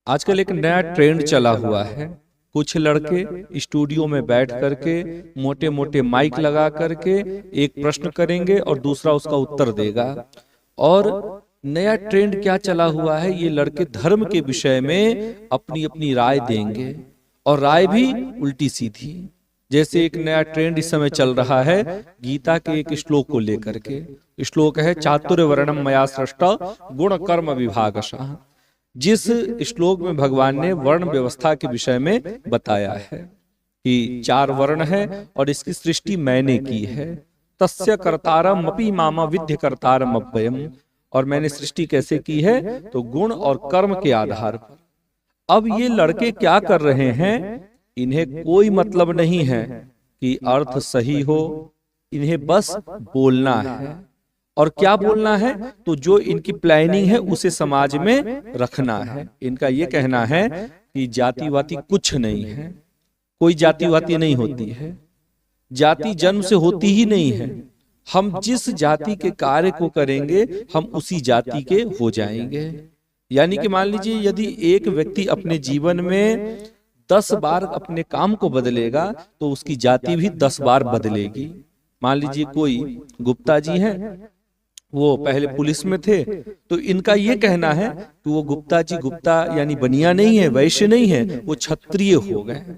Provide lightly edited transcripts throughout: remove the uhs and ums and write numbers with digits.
आजकल एक नया ट्रेंड चला हुआ है। कुछ लड़के स्टूडियो में बैठ करके मोटे मोटे माइक लगा करके एक प्रश्न करेंगे और दूसरा उसका उत्तर देगा। और नया ट्रेंड क्या चला हुआ है, ये लड़के धर्म के विषय में अपनी अपनी राय देंगे और राय भी उल्टी सीधी। जैसे एक नया ट्रेंड इस समय चल रहा है गीता के एक श्लोक को लेकर के। श्लोक है चातुर्वर्णम मया सृष्टा गुण कर्म विभागशः। जिस श्लोक में भगवान ने वर्ण व्यवस्था के विषय में बताया है कि 4 वर्ण है और इसकी सृष्टि मैंने की है। तस्य कर्तारम अपि मामा विद्य कर्तारम अव्ययम। और मैंने सृष्टि कैसे की है, तो गुण और कर्म के आधार पर। अब ये लड़के क्या कर रहे हैं, इन्हें कोई मतलब नहीं है कि अर्थ सही हो, इन्हें बस बोलना है। और क्या बोलना है, तो जो इनकी प्लानिंग है उसे समाज में रखना है। इनका ये कहना है कि जातिवादी कुछ नहीं है, कोई जातिवादी नहीं होती है, जाति जन्म से होती ही नहीं है। हम जिस जाति के कार्य को करेंगे हम उसी जाति के हो जाएंगे। यानी कि मान लीजिए यदि एक व्यक्ति अपने जीवन में 10 बार अपने काम को बदलेगा तो उसकी जाति भी 10 बार बदलेगी। मान लीजिए कोई गुप्ता जी हैं, वो पहले पुलिस में थे, तो इनका ये कहना है कि वो गुप्ता जी गुप्ता यानी बनिया नहीं है, वैश्य नहीं है, वो क्षत्रिय हो गए।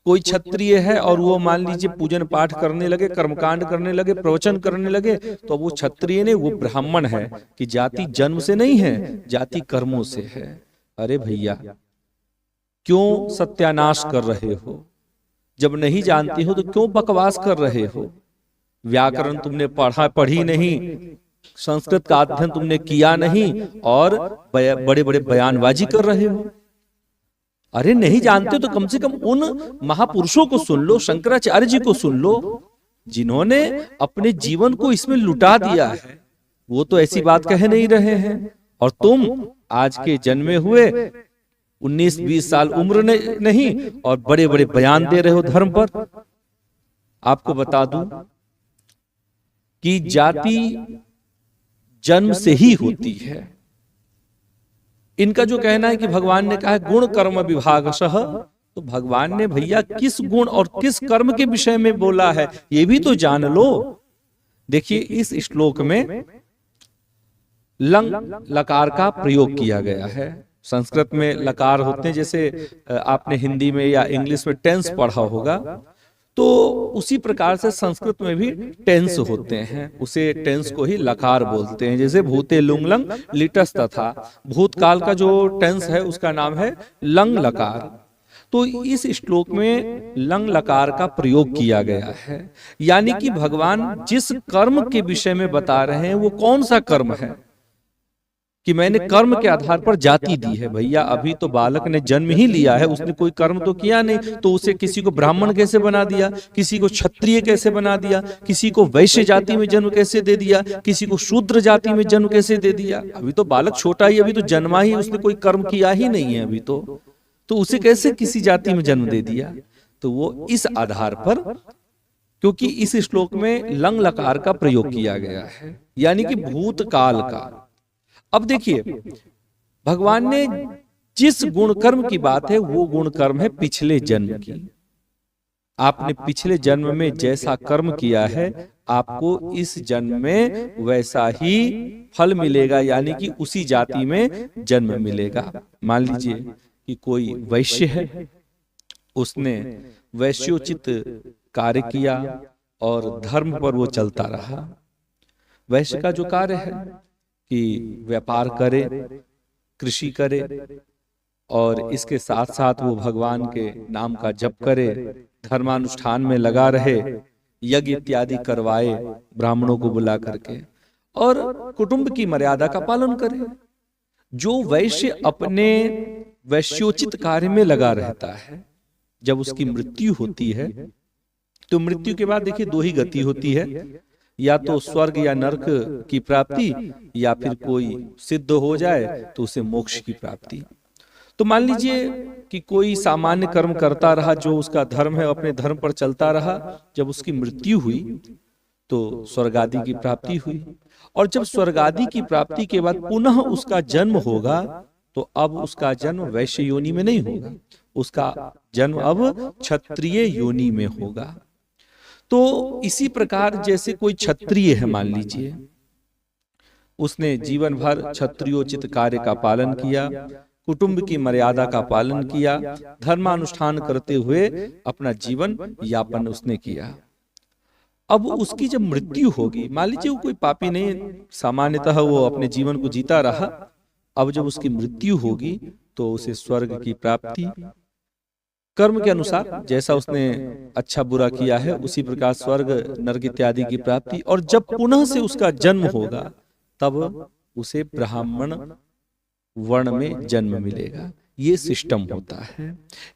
कोई क्षत्रिय है और वो मान लीजिए पूजन पाठ करने लगे, कर्मकांड करने लगे, प्रवचन करने लगे, तो वो क्षत्रिय ने, वो ब्राह्मण है। कि जाति जन्म से नहीं है, जाति कर्मों से है। अरे भैया क्यों सत्यानाश कर रहे हो? जब नहीं जानते हो तो क्यों बकवास कर रहे हो? व्याकरण तुमने पढ़ी नहीं, संस्कृत का अध्ययन तुमने किया नहीं और बड़े बड़े बयानबाजी कर रहे हो। अरे नहीं जानते तो कम से कम उन महापुरुषों को सुन लो, शंकराचार्य जी को सुन लो, जिन्होंने अपने जीवन को इसमें लुटा दिया है। वो तो ऐसी बात कह नहीं रहे हैं। और तुम आज के जन्मे हुए 19-20 साल उम्र नहीं और बड़े बड़े बयान दे रहे हो धर्म पर। आपको बता दूं कि जाति जन्म से ही होती है। इनका जो कहना है कि भगवान ने कहा है गुण कर्म विभागशः, तो भगवान ने भैया किस गुण और किस कर्म के विषय में बोला है ये भी तो जान लो। देखिए इस श्लोक में लंग लकार का प्रयोग किया गया है। संस्कृत में लकार होते हैं, जैसे आपने हिंदी में या इंग्लिश में टेंस पढ़ा होगा, तो उसी प्रकार से संस्कृत में भी टेंस होते हैं। उसे टेंस को ही लकार बोलते हैं। जैसे भूते लुंग लंग लिटस तथा, भूतकाल का जो टेंस है उसका नाम है लंग लकार। तो इस श्लोक में लंग लकार का प्रयोग किया गया है। यानी कि भगवान जिस कर्म के विषय में बता रहे हैं वो कौन सा कर्म है, कि मैंने कर्म के आधार पर जाति दी है। भैया अभी तो बालक ने जन्म ही लिया है, उसने कोई कर्म तो किया नहीं, तो उसे किसी को ब्राह्मण कैसे बना दिया, किसी को क्षत्रिय कैसे बना दिया, किसी को वैश्य जाति में जन्म कैसे दे दिया, किसी को शूद्र जाति में जन्म कैसे दे दिया? अभी तो बालक छोटा ही, अभी तो जन्मा ही, उसने कोई कर्म किया ही नहीं है अभी तो उसे कैसे किसी जाति में जन्म दे दिया? तो वो इस आधार पर, क्योंकि इस श्लोक में लंग लकार का प्रयोग किया गया है, यानी कि भूतकाल का। अब देखिए भगवान ने जिस गुण कर्म की बात है वो गुण कर्म है पिछले जन्म की। आपने पिछले जन्म में जैसा कर्म किया है आपको इस जन्म में वैसा ही फल मिलेगा, यानी कि उसी जाति में जन्म मिलेगा। मान लीजिए कि कोई वैश्य है, उसने वैश्योचित कार्य किया और धर्म पर वो चलता रहा। वैश्य का जो कार्य है कि व्यापार करे, कृषि करे और इसके साथ साथ वो भगवान के नाम का जप करे, धर्मानुष्ठान में लगा रहे, यज्ञ इत्यादि करवाए ब्राह्मणों को बुला करके, और कुटुंब की मर्यादा का पालन करे। जो वैश्य अपने वैश्योचित कार्य में लगा रहता है, जब उसकी मृत्यु होती है तो मृत्यु के बाद देखिए 2 ही गति होती है, या तो स्वर्ग या नरक की प्राप्ति, या फिर कोई सिद्ध हो जाए तो उसे मोक्ष की प्राप्ति। तो मान लीजिए कि कोई सामान्य कर्म करता रहा, जो उसका धर्म है अपने धर्म पर चलता रहा, जब उसकी मृत्यु हुई तो स्वर्ग आदि की प्राप्ति हुई। और जब स्वर्ग आदि की प्राप्ति के बाद पुनः उसका जन्म होगा तो अब उसका जन्म वैश्य योनि में नहीं होगा, उसका जन्म अब क्षत्रिय योनि में होगा। तो इसी प्रकार जैसे कोई क्षत्रिय है, मान लीजिए उसने जीवन भर क्षत्रियोचित कार्य का पालन किया, कुटुंब की मर्यादा का पालन किया, धर्मानुष्ठान करते हुए अपना जीवन यापन उसने किया। अब उसकी जब मृत्यु होगी, मान लीजिए वो कोई पापी नहीं, सामान्यतः वो अपने जीवन को जीता रहा, अब जब उसकी मृत्यु होगी तो उसे स्वर्ग की प्राप्ति, कर्म के अनुसार जैसा उसने अच्छा बुरा किया है उसी प्रकार स्वर्ग नरक इत्यादि की प्राप्ति, और जब पुनः से उसका जन्म होगा तब उसे ब्राह्मण वर्ण में जन्म मिलेगा। ये सिस्टम होता है।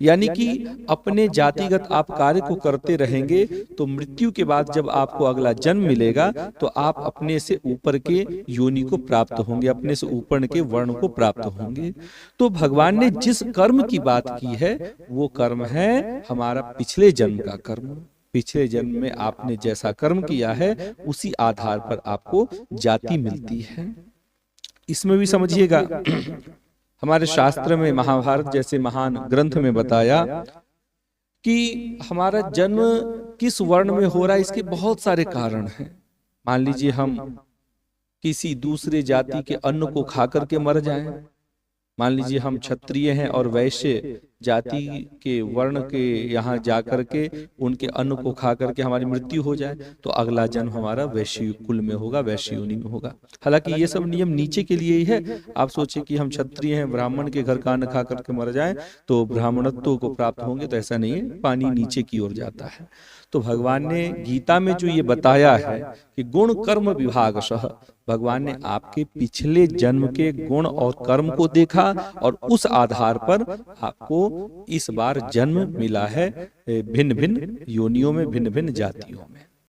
यानी कि अपने जातिगत आप कार्य को करते रहेंगे तो मृत्यु के बाद जब आपको अगला जन्म मिलेगा तो आप अपने से ऊपर के योनि को प्राप्त होंगे, अपने से ऊपर के वर्ण को प्राप्त होंगे। तो भगवान ने जिस कर्म की बात की है वो कर्म है हमारा पिछले जन्म का कर्म। पिछले जन्म में आपने जैसा कर्म किया है उसी आधार पर आपको जाति मिलती है। इसमें भी समझिएगा, हमारे शास्त्र में महाभारत जैसे महान ग्रंथ में बताया कि हमारा जन्म किस वर्ण में हो रहा है, इसके बहुत सारे कारण हैं। मान लीजिए हम किसी दूसरे जाति के अन्न को खा करके मर जाएं, मान लीजिए हम क्षत्रिय हैं और वैश्य जाति के वर्ण के यहाँ जाकर के उनके अन्न को खा करके हमारी मृत्यु हो जाए तो अगला जन्म हमारा वैश्य कुल में होगा, वैश्य योनि में होगा। हालांकि ये सब नियम नीचे के लिए ही है। आप सोचे कि हम क्षत्रिय हैं, ब्राह्मण के घर का अन्न खा करके मर जाएं तो ब्राह्मणत्व को प्राप्त होंगे, तो ऐसा नहीं है, पानी नीचे की ओर जाता है। तो भगवान ने गीता में जो ये बताया है कि गुण कर्म विभागशः, भगवान ने आपके पिछले जन्म के गुण और कर्म को देखा और उस आधार पर आपको इस बार जन्म मिला है भिन्न भिन्न योनियों में, भिन्न भिन्न जातियों में।